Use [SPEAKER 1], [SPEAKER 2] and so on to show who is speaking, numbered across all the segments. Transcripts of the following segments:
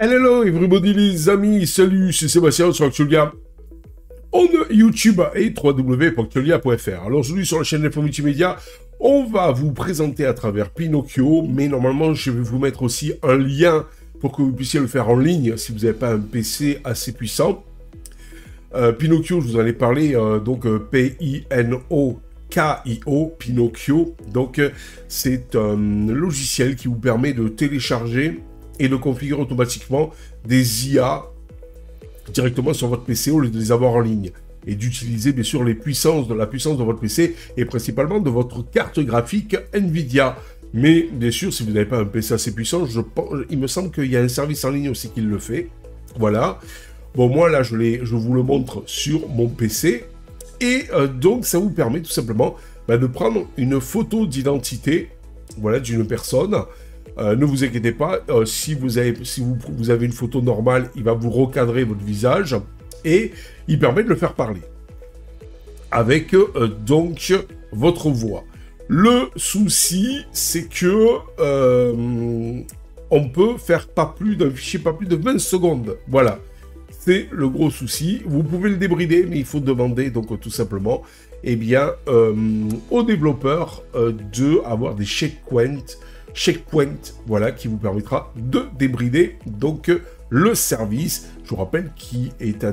[SPEAKER 1] Hello everybody les amis, salut, c'est Sébastien sur Actualia, on YouTube et www.actualia.fr. Alors aujourd'hui sur la chaîne Info Multimédia, on va vous présenter à travers Pinocchio, mais normalement je vais vous mettre aussi un lien pour que vous puissiez le faire en ligne si vous n'avez pas un PC assez puissant. Pinocchio, je vous en ai parlé, donc P-I-N-O-K-I-O, Pinocchio, donc c'est un logiciel qui vous permet de télécharger et de configurer automatiquement des IA directement sur votre PC au lieu de les avoir en ligne. Et d'utiliser bien sûr la puissance de votre PC et principalement de votre carte graphique Nvidia. Mais bien sûr, si vous n'avez pas un PC assez puissant, il me semble qu'il y a un service en ligne aussi qui le fait. Voilà. Bon, moi là, je vous le montre sur mon PC. Et donc, ça vous permet tout simplement de prendre une photo d'identité, voilà, d'une personne. Ne vous inquiétez pas, si vous avez une photo normale, il va vous recadrer votre visage et il permet de le faire parler avec donc votre voix. Le souci, c'est que on peut faire pas plus d'un fichier, pas plus de 20 secondes. Voilà, c'est le gros souci. Vous pouvez le débrider, mais il faut demander donc tout simplement, eh bien, aux développeurs d'avoir des checkpoint, voilà, qui vous permettra de débrider donc le service. Je vous rappelle qui est à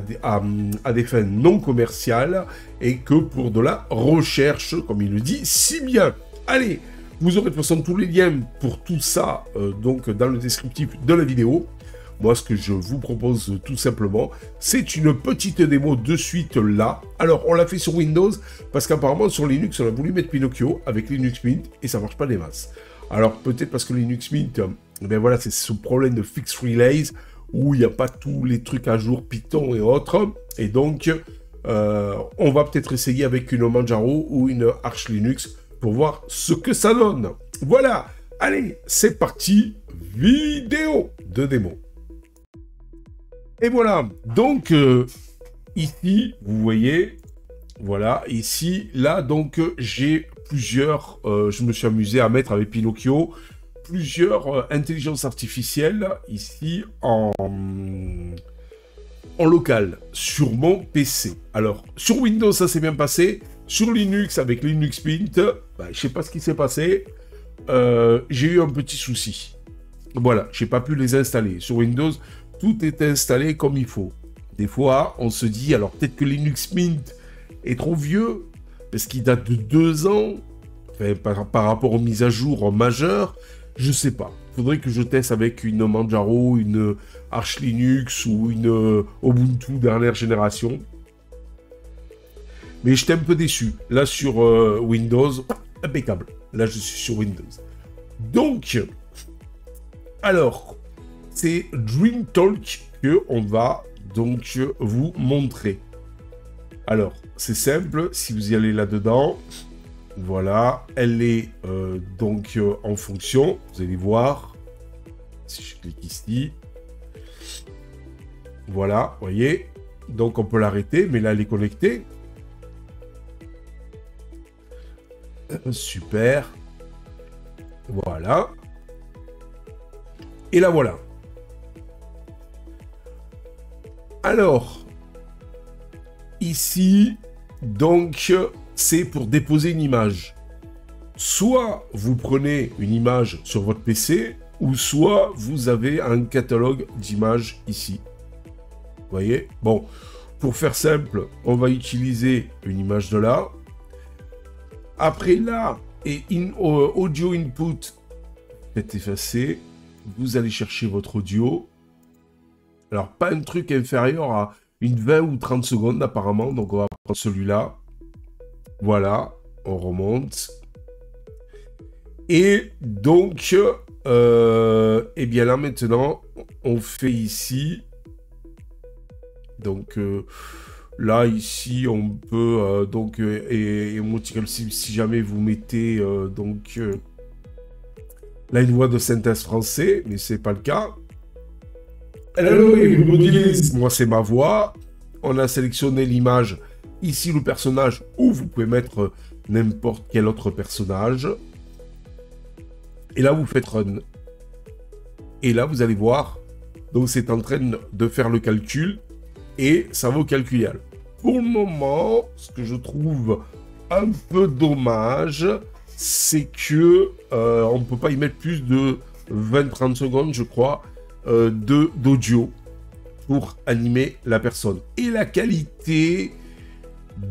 [SPEAKER 1] des fins non commerciales et que pour de la recherche, comme il le dit si bien. Allez, vous aurez de toute façon tous les liens pour tout ça donc dans le descriptif de la vidéo. Moi, ce que je vous propose tout simplement, c'est une petite démo de suite là. Alors, on l'a fait sur Windows parce qu'apparemment sur Linux, on a voulu mettre Pinocchio avec Linux Mint et ça marche pas des masses. Alors, peut-être parce que Linux Mint, ben voilà, c'est ce problème de fixed relays où il n'y a pas tous les trucs à jour, Python et autres. Et donc, on va peut-être essayer avec une Manjaro ou une Arch Linux pour voir ce que ça donne. Voilà, allez, c'est parti, vidéo de démo. Et voilà, donc, ici, vous voyez, voilà, ici, là, donc, j'ai plusieurs, je me suis amusé à mettre avec Pinocchio, plusieurs intelligences artificielles, ici, en local, sur mon PC. Alors, sur Windows, ça s'est bien passé. Sur Linux, avec Linux Mint, je sais pas ce qui s'est passé. J'ai eu un petit souci. Voilà, j'ai pas pu les installer. Sur Windows, tout est installé comme il faut. Des fois, on se dit, alors peut-être que Linux Mint est trop vieux, parce qu'il date de 2 ans, enfin, par rapport aux mises à jour majeures, je sais pas. Il faudrait que je teste avec une Manjaro, une Arch Linux ou une Ubuntu dernière génération. Mais j'étais un peu déçu. Là, sur Windows, impeccable. Là, je suis sur Windows. Donc, alors, c'est DreamTalk qu'on va donc vous montrer. Alors, c'est simple, si vous y allez là-dedans, voilà, elle est donc en fonction, vous allez voir, si je clique ici, voilà, vous voyez, donc on peut l'arrêter, mais là elle est connectée. Super, voilà, et là voilà. Alors, ici, donc, c'est pour déposer une image. Soit vous prenez une image sur votre PC, ou soit vous avez un catalogue d'images ici. Vous voyez? Bon, pour faire simple, on va utiliser une image de là. Après là, et audio input, faites effacer. Vous allez chercher votre audio. Alors, pas un truc inférieur à une 20 ou 30 secondes apparemment, donc on va prendre celui-là. Voilà, on remonte. Et donc, eh bien là maintenant, on fait ici. Donc là, ici, on peut donc, et si jamais vous mettez donc là une voix de synthèse français, mais c'est pas le cas. Hello, moi c'est ma voix. On a sélectionné l'image, ici le personnage, ou vous pouvez mettre n'importe quel autre personnage. Et là vous faites run. Et là vous allez voir Donc c'est en train de faire le calcul et ça va au calculial. Pour le moment, ce que je trouve un peu dommage, c'est que on ne peut pas y mettre plus de 20-30 secondes, je crois, d'audio pour animer la personne. Et la qualité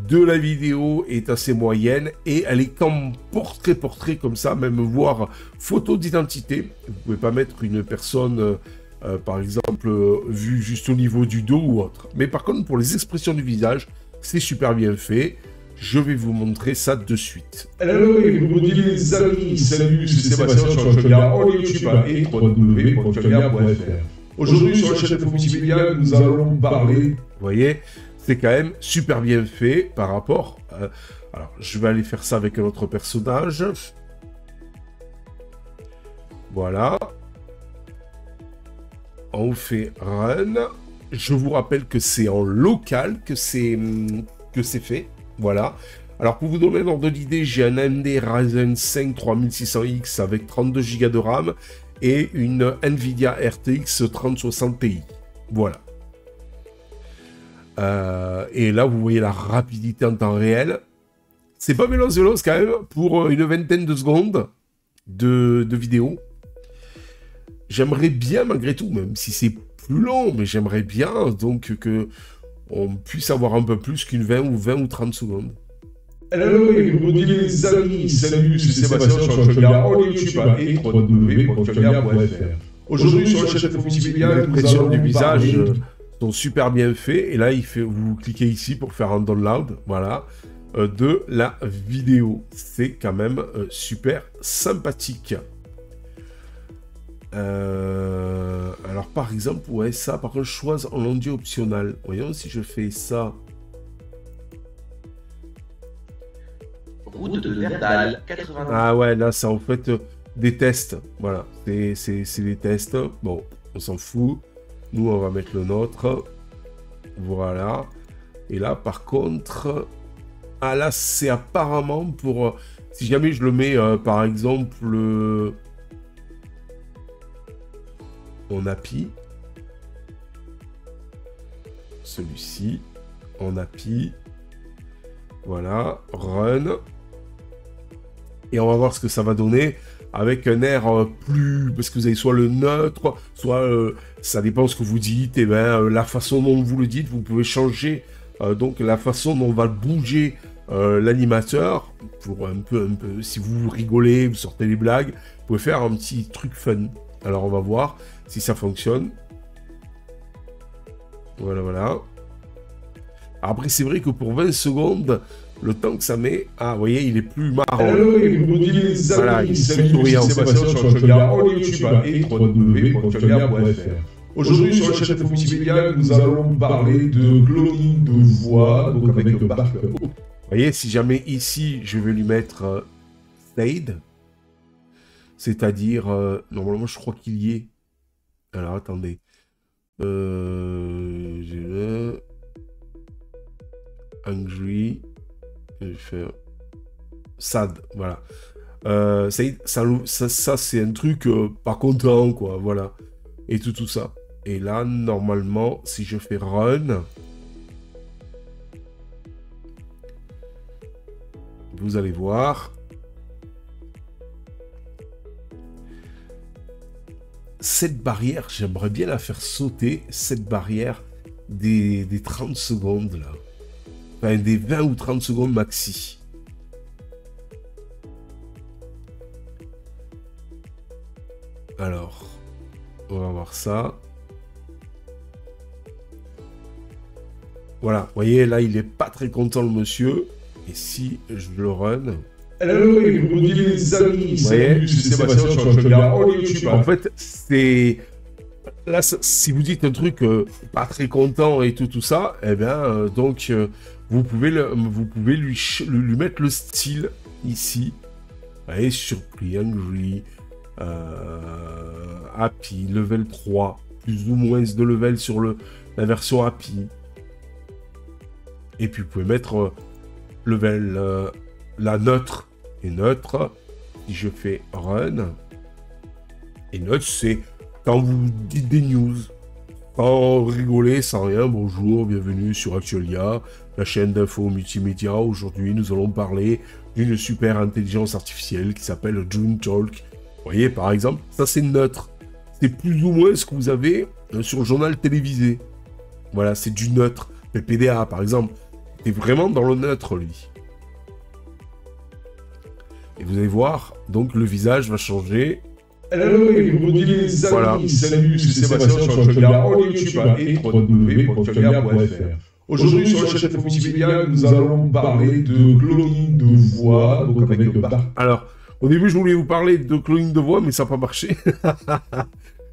[SPEAKER 1] de la vidéo est assez moyenne et elle est comme portrait comme ça, même voire photo d'identité. Vous pouvez pas mettre une personne par exemple vue juste au niveau du dos ou autre. Mais par contre pour les expressions du visage, c'est super bien fait. Je vais vous montrer ça de suite.
[SPEAKER 2] Hello everybody les amis, salut, c'est Sébastien sur Chomia en YouTube et www.chomia.fr. Aujourd'hui sur la chaîne Info Multimédia, nous allons parler...
[SPEAKER 1] Vous voyez, c'est quand même super bien fait par rapport... alors, je vais aller faire ça avec un autre personnage. Voilà. On fait Run. Je vous rappelle que c'est en local que c'est fait. Voilà. Alors, pour vous donner un ordre d'idée, j'ai un AMD Ryzen 5 3600X avec 32 Go de RAM et une Nvidia RTX 3060 Ti. Voilà. Et là, vous voyez la rapidité en temps réel. C'est pas véloce quand même pour une vingtaine de secondes de vidéo. J'aimerais bien, malgré tout, même si c'est plus long, mais j'aimerais bien donc que on puisse avoir un peu plus qu'une 20 ou 30 secondes.
[SPEAKER 2] Hello everybody les amis, salut, c'est Sébastien sur Chomia en YouTube et www.chomia.fr. Aujourd'hui sur la chaîne Info Multimédia,
[SPEAKER 1] les expressions du visage sont super bien faits. Et là, vous cliquez ici pour faire un download, voilà, de la vidéo. C'est quand même super sympathique. Alors par exemple, ouais, ça, par contre, choisis en audio optionnel. Voyons si je fais ça.
[SPEAKER 3] Route de Verdal, 80.
[SPEAKER 1] Ah ouais, là, c'est en fait des tests. Voilà, c'est des tests. Bon, on s'en fout. Nous, on va mettre le nôtre. Voilà. Et là, par contre... Ah là, c'est apparemment pour... si jamais je le mets, par exemple... en API. Celui-ci. En API. Voilà. Run. Et on va voir ce que ça va donner avec un air plus... Parce que vous avez soit le neutre, soit... ça dépend ce que vous dites. Et bien, la façon dont vous le dites, vous pouvez changer donc la façon dont va bouger l'animateur. Pour un peu... Si vous rigolez, vous sortez des blagues, vous pouvez faire un petit truc fun. Alors, on va voir si ça fonctionne. Voilà, voilà. Après, c'est vrai que pour 20 secondes... Le temps que ça met... Ah, vous voyez, il est plus marrant.
[SPEAKER 2] Hello everybody les amis,
[SPEAKER 1] voilà, il est
[SPEAKER 2] salut,
[SPEAKER 1] souriant.
[SPEAKER 2] c'est Sébastien sur Chomia en YouTube et www.chomia.fr. Aujourd'hui sur la chaîne Info Multimédia, nous allons parler de cloning de voix, donc avec Bark.
[SPEAKER 1] Vous voyez, si jamais ici, je vais lui mettre Stayed, c'est-à-dire... normalement, je crois qu'il y est. Alors, attendez. Angry... Je vais faire sad, voilà. Ça c'est un truc pas content, quoi, voilà. Et tout ça. Et là, normalement, si je fais run, vous allez voir. Cette barrière, j'aimerais bien la faire sauter, cette barrière des 30 secondes, là. Enfin, des 20 ou 30 secondes maxi. Alors, on va voir ça. Voilà, vous voyez, là, il est pas très content, le monsieur. Et si je le run...
[SPEAKER 2] Hello everybody les amis, salut, c'est Sébastien sur Chomia en YouTube.
[SPEAKER 1] En fait, c'est... Là, si vous dites un truc pas très content et tout ça, eh bien, donc... vous pouvez lui mettre le style ici. Allez, surpris, angry, happy, level 3, plus ou moins de level sur la version happy. Et puis vous pouvez mettre level la neutre. Et neutre, si je fais run, et neutre c'est quand vous dites des news. sans rigoler, sans rien, bonjour, bienvenue sur Actualia, la chaîne d'infos multimédia. Aujourd'hui, nous allons parler d'une super intelligence artificielle qui s'appelle JoonTalk. Vous voyez, par exemple, ça c'est neutre. C'est plus ou moins ce que vous avez sur le journal télévisé. Voilà, c'est du neutre. PPDA, par exemple, est vraiment dans le neutre, lui. Et vous allez voir, donc le visage va changer.
[SPEAKER 2] Hello les amis,
[SPEAKER 1] Voilà.
[SPEAKER 2] Salut, c'est Sébastien sur Actualia en YouTube et www.actualia.fr. Aujourd'hui sur la chaîne Info Multimédia, nous allons parler de cloning de voix, donc avec
[SPEAKER 1] Alors, au début, je voulais vous parler de cloning de voix, mais ça n'a pas marché.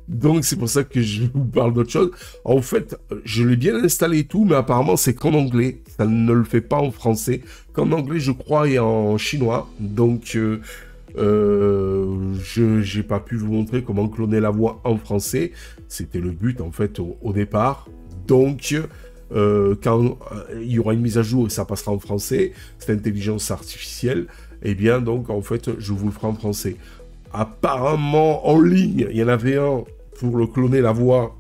[SPEAKER 1] Donc, c'est pour ça que je vous parle d'autre chose. En fait, je l'ai bien installé et tout, mais apparemment, c'est qu'en anglais. Ça ne le fait pas en français. Qu'en anglais, je crois, et en chinois. Donc, je n'ai pas pu vous montrer comment cloner la voix en français. C'était le but, en fait, au départ. Donc, quand il y aura une mise à jour et ça passera en français, cette intelligence artificielle, eh bien, donc, en fait, je vous le ferai en français. Apparemment, en ligne, il y en avait un pour le cloner la voix.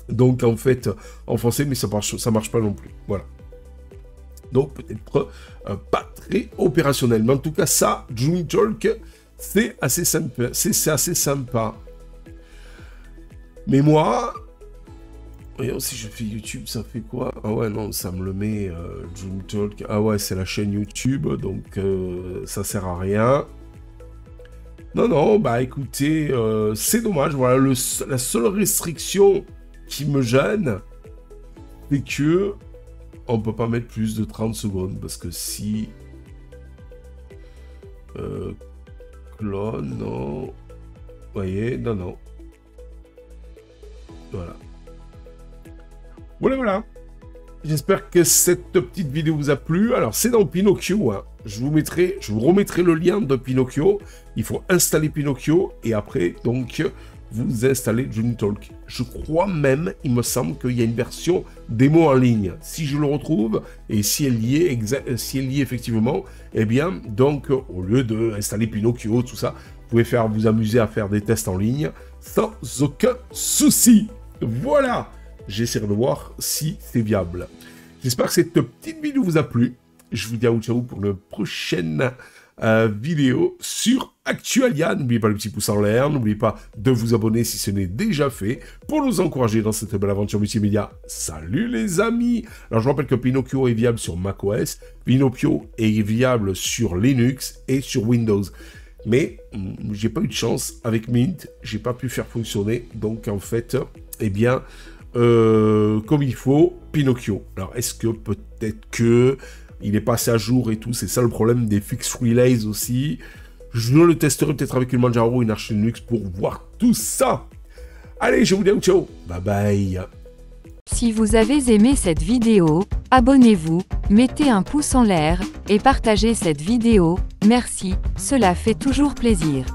[SPEAKER 1] Donc, en fait, en français, mais ça marche pas non plus. Voilà. Donc, peut-être pas très opérationnel. Mais en tout cas, ça, JoonTalk, c'est assez sympa. C'est assez sympa. Mais moi, voyons, si je fais YouTube, ça fait quoi? Ah ouais, non, ça me le met, JoonTalk. Ah ouais, c'est la chaîne YouTube, donc ça sert à rien. Non, bah écoutez, c'est dommage. Voilà, la seule restriction qui me gêne, c'est que on peut pas mettre plus de 30 secondes, parce que si... clone, non... Vous voyez, non. Voilà. J'espère que cette petite vidéo vous a plu. Alors, c'est dans Pinocchio, hein. Je vous remettrai le lien de Pinocchio. Il faut installer Pinocchio et après, donc, vous installez JoonTalk. Je crois même, il me semble qu'il y a une version démo en ligne. Si je le retrouve et si elle y est, effectivement, eh bien, donc, au lieu d'installer Pinocchio, tout ça, vous pouvez vous amuser à faire des tests en ligne sans aucun souci. Voilà. J'essaierai de voir si c'est viable. J'espère que cette petite vidéo vous a plu. Je vous dis à ciao pour la prochaine vidéo sur Actualia. N'oubliez pas le petit pouce en l'air. N'oubliez pas de vous abonner si ce n'est déjà fait pour nous encourager dans cette belle aventure multimédia. Salut les amis. Alors je vous rappelle que Pinocchio est viable sur macOS. Pinocchio est viable sur Linux et sur Windows. Mais j'ai pas eu de chance avec Mint. J'ai pas pu faire fonctionner. Donc en fait, eh bien... comme il faut, Pinocchio. Alors, est-ce que peut-être que il est passé à jour et tout, c'est ça le problème des fixed relays aussi. Je le testerai peut-être avec une Manjaro, une Arch Linux pour voir tout ça. Allez, je vous dis ciao, bye bye.
[SPEAKER 3] Si vous avez aimé cette vidéo, abonnez-vous, mettez un pouce en l'air, et partagez cette vidéo, merci, cela fait toujours plaisir.